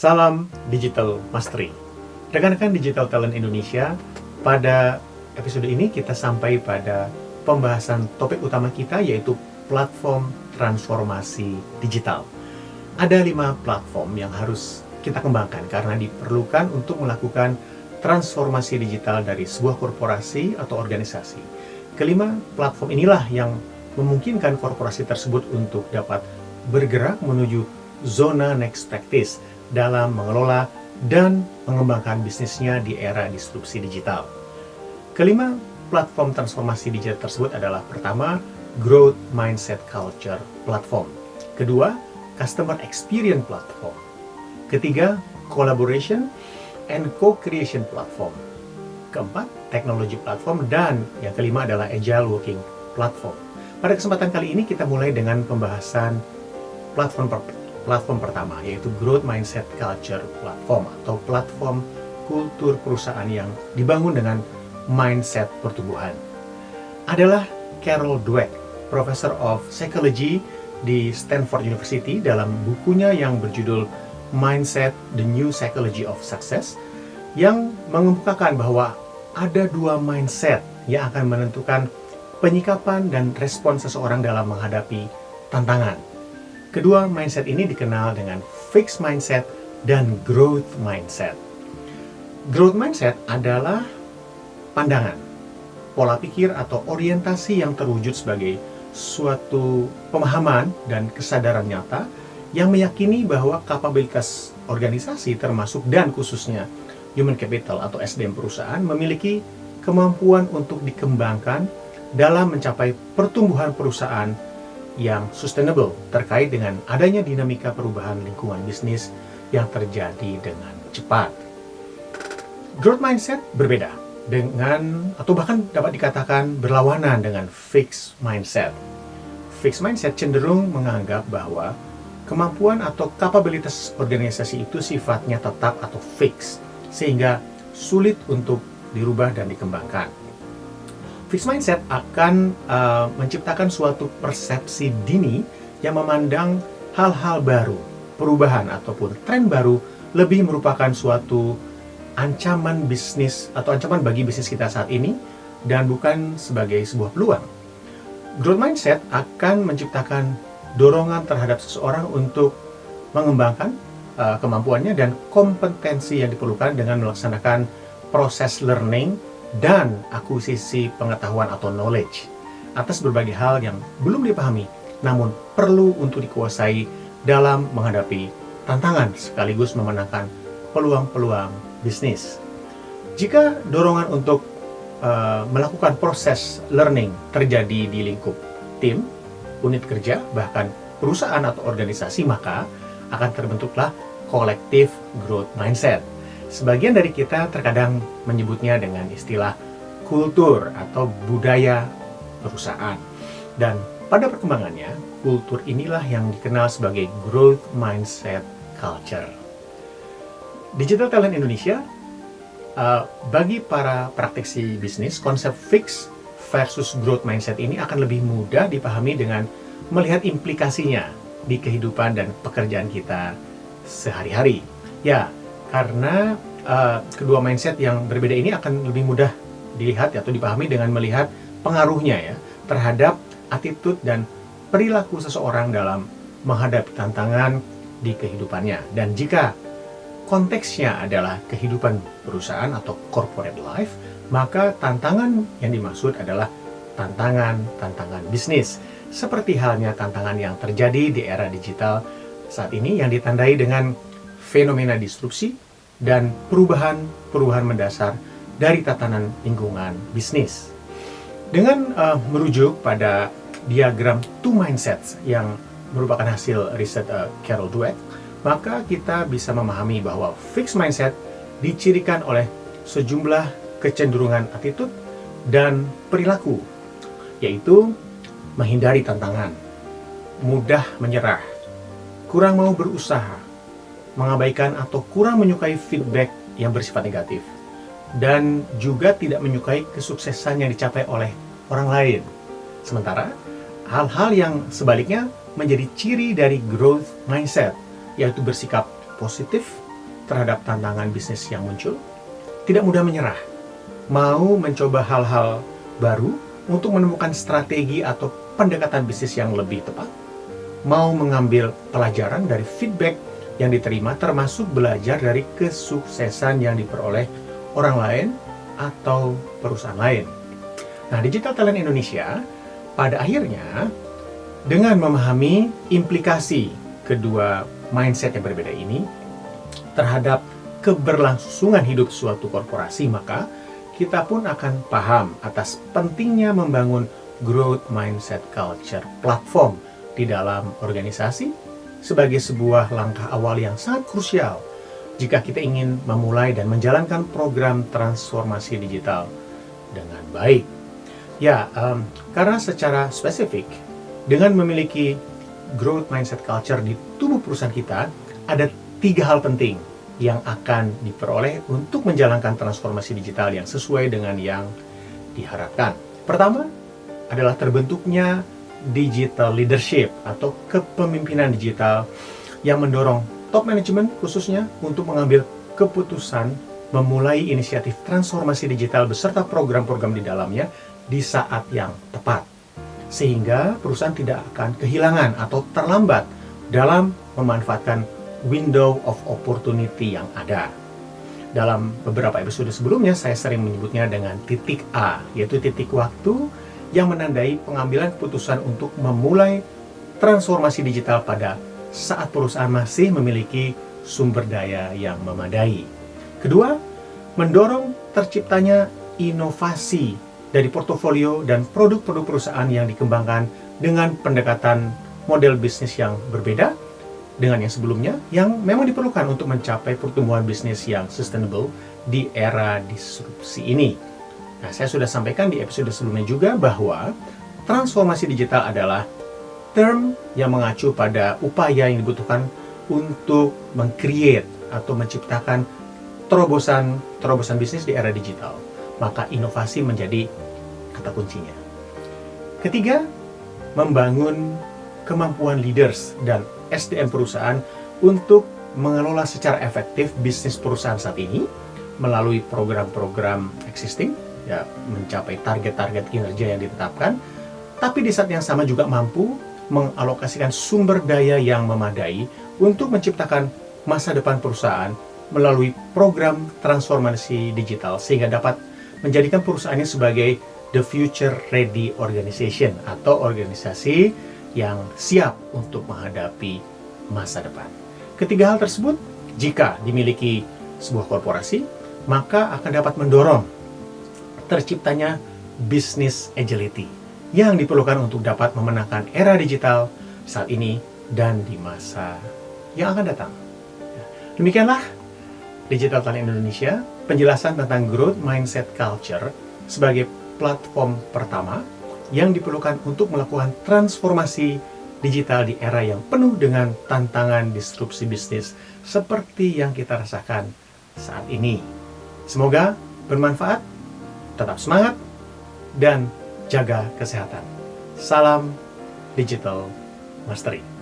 Salam Digital Mastery. Rekan-rekan Digital Talent Indonesia, pada episode ini kita sampai pada pembahasan topik utama kita, yaitu platform transformasi digital. Ada 5 platform yang harus kita kembangkan karena diperlukan untuk melakukan transformasi digital dari sebuah korporasi atau organisasi. Kelima platform inilah yang memungkinkan korporasi tersebut untuk dapat bergerak menuju zona next practice dalam mengelola dan mengembangkan bisnisnya di era disrupsi digital. Kelima platform transformasi digital tersebut adalah: pertama, Growth Mindset Culture Platform; kedua, Customer Experience Platform; ketiga, Collaboration and Co-Creation Platform; keempat, Technology Platform; dan yang kelima adalah Agile Working Platform. Pada kesempatan kali ini kita mulai dengan pembahasan platform pertama, yaitu Growth Mindset Culture Platform atau platform kultur perusahaan yang dibangun dengan mindset pertumbuhan. Adalah Carol Dweck, Professor of Psychology di Stanford University, dalam bukunya yang berjudul Mindset: The New Psychology of Success, yang mengemukakan bahwa ada 2 mindset yang akan menentukan penyikapan dan respon seseorang dalam menghadapi tantangan. Kedua mindset ini dikenal dengan fixed mindset dan growth mindset. Growth mindset adalah pandangan, pola pikir atau orientasi yang terwujud sebagai suatu pemahaman dan kesadaran nyata yang meyakini bahwa kapabilitas organisasi termasuk dan khususnya human capital atau SDM perusahaan memiliki kemampuan untuk dikembangkan dalam mencapai pertumbuhan perusahaan yang sustainable terkait dengan adanya dinamika perubahan lingkungan bisnis yang terjadi dengan cepat. Growth mindset berbeda dengan, atau bahkan dapat dikatakan berlawanan dengan fixed mindset. Fixed mindset cenderung menganggap bahwa kemampuan atau kapabilitas organisasi itu sifatnya tetap atau fix, sehingga sulit untuk dirubah dan dikembangkan. Fixed mindset akan menciptakan suatu persepsi dini yang memandang hal-hal baru, perubahan ataupun tren baru lebih merupakan suatu ancaman bisnis atau ancaman bagi bisnis kita saat ini dan bukan sebagai sebuah peluang. Growth mindset akan menciptakan dorongan terhadap seseorang untuk mengembangkan kemampuannya dan kompetensi yang diperlukan dengan melaksanakan proses learning dan akuisisi pengetahuan atau knowledge atas berbagai hal yang belum dipahami namun perlu untuk dikuasai dalam menghadapi tantangan sekaligus memenangkan peluang-peluang bisnis. Jika dorongan untuk melakukan proses learning terjadi di lingkup tim, unit kerja, bahkan perusahaan atau organisasi, maka akan terbentuklah collective growth mindset. Sebagian dari kita terkadang menyebutnya dengan istilah kultur atau budaya perusahaan. Dan pada perkembangannya, kultur inilah yang dikenal sebagai growth mindset culture. Digital Talent Indonesia, bagi para praktisi bisnis, konsep fix versus growth mindset ini akan lebih mudah dipahami dengan melihat implikasinya di kehidupan dan pekerjaan kita sehari-hari. Ya, karena kedua mindset yang berbeda ini akan lebih mudah dilihat atau dipahami dengan melihat pengaruhnya ya terhadap attitude dan perilaku seseorang dalam menghadapi tantangan di kehidupannya. Dan jika konteksnya adalah kehidupan perusahaan atau corporate life, maka tantangan yang dimaksud adalah tantangan bisnis, seperti halnya tantangan yang terjadi di era digital saat ini yang ditandai dengan fenomena disrupsi dan perubahan mendasar dari tatanan lingkungan bisnis. Dengan merujuk pada diagram 2 mindsets yang merupakan hasil riset Carol Dweck, maka kita bisa memahami bahwa fixed mindset dicirikan oleh sejumlah kecenderungan attitude dan perilaku, yaitu menghindari tantangan, mudah menyerah, kurang mau berusaha, mengabaikan atau kurang menyukai feedback yang bersifat negatif, dan juga tidak menyukai kesuksesan yang dicapai oleh orang lain. Sementara, hal-hal yang sebaliknya menjadi ciri dari growth mindset, yaitu bersikap positif, terhadap tantangan bisnis yang muncul, tidak mudah menyerah, mau mencoba hal-hal baru untuk menemukan strategi atau pendekatan bisnis yang lebih tepat, mau mengambil pelajaran dari feedback yang diterima, termasuk belajar dari kesuksesan yang diperoleh orang lain atau perusahaan lain. Nah, Digital Talent Indonesia pada akhirnya dengan memahami implikasi kedua mindset yang berbeda ini terhadap keberlangsungan hidup suatu korporasi, maka kita pun akan paham atas pentingnya membangun growth mindset culture platform di dalam organisasi sebagai sebuah langkah awal yang sangat krusial jika kita ingin memulai dan menjalankan program transformasi digital dengan baik. Ya, karena secara spesifik, dengan memiliki growth mindset culture di tubuh perusahaan kita, ada 3 hal penting yang akan diperoleh untuk menjalankan transformasi digital yang sesuai dengan yang diharapkan. Pertama adalah terbentuknya digital leadership atau kepemimpinan digital yang mendorong top management khususnya untuk mengambil keputusan memulai inisiatif transformasi digital beserta program-program di dalamnya di saat yang tepat, sehingga perusahaan tidak akan kehilangan atau terlambat dalam memanfaatkan window of opportunity yang ada. Dalam beberapa episode sebelumnya, saya sering menyebutnya dengan titik A, yaitu titik waktu yang menandai pengambilan keputusan untuk memulai transformasi digital pada saat perusahaan masih memiliki sumber daya yang memadai. Kedua, mendorong terciptanya inovasi dari portofolio dan produk-produk perusahaan yang dikembangkan dengan pendekatan model bisnis yang berbeda dengan yang sebelumnya, yang memang diperlukan untuk mencapai pertumbuhan bisnis yang sustainable di era disrupsi ini. Nah, saya sudah sampaikan di episode sebelumnya juga bahwa transformasi digital adalah term yang mengacu pada upaya yang dibutuhkan untuk meng-create atau menciptakan terobosan bisnis di era digital. Maka inovasi menjadi kata kuncinya. Ketiga, membangun kemampuan leaders dan SDM perusahaan untuk mengelola secara efektif bisnis perusahaan saat ini melalui program-program existing, ya, mencapai target-target kinerja yang ditetapkan, tapi di saat yang sama juga mampu mengalokasikan sumber daya yang memadai untuk menciptakan masa depan perusahaan melalui program transformasi digital sehingga dapat menjadikan perusahaannya sebagai the future ready organization atau organisasi yang siap untuk menghadapi masa depan. Ketiga hal tersebut, jika dimiliki sebuah korporasi, maka akan dapat mendorong terciptanya business agility yang diperlukan untuk dapat memenangkan era digital saat ini dan di masa yang akan datang. Demikianlah Digital Talent Indonesia, penjelasan tentang growth mindset culture sebagai platform pertama yang diperlukan untuk melakukan transformasi digital di era yang penuh dengan tantangan disrupsi bisnis seperti yang kita rasakan saat ini. Semoga bermanfaat, tetap semangat, dan jaga kesehatan. Salam Digital Mastery.